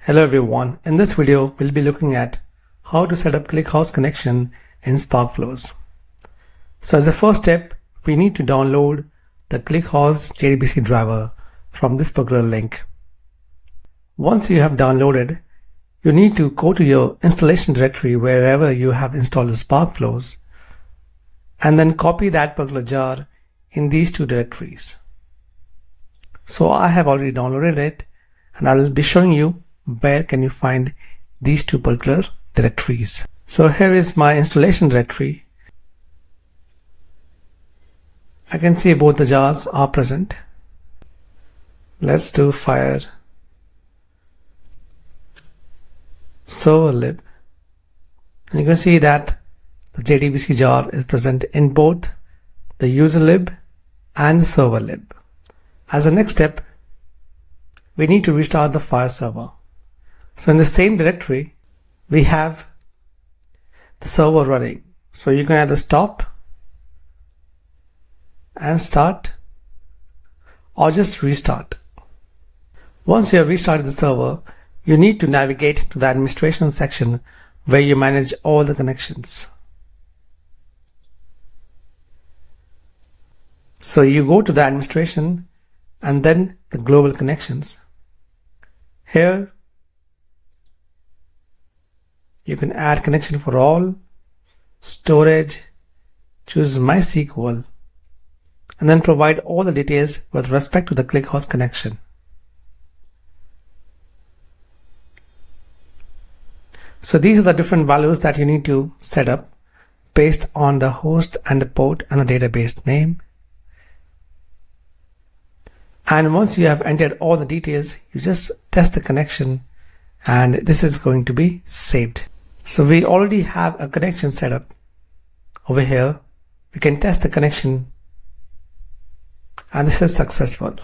Hello everyone, in this video we'll be looking at how to set up ClickHouse connection in Sparkflows. So as a first step, we need to download the ClickHouse JDBC driver from this particular link. Once you have downloaded, you need to go to your installation directory wherever you have installed the Sparkflows and then copy that particular jar in these two directories. So I have already downloaded it and I will be showing you where can you find these two particular directories. So here is my installation directory. I can see both the jars are present. Let's do fire server lib. And you can see that the JDBC jar is present in both the user lib and the server lib. As a next step, we need to restart the file server. So in the same directory, we have the server running. So you can either stop and start or just restart. Once you have restarted the server, you need to navigate to the administration section where you manage all the connections. So you go to the administration and then the global connections. Here you can add connection for all, storage, choose MySQL, and then provide all the details with respect to the ClickHouse connection. So these are the different values that you need to set up based on the host and the port and the database name. And once you have entered all the details, you just test the connection and this is going to be saved. So we already have a connection set up over here. We can test the connection and this is successful.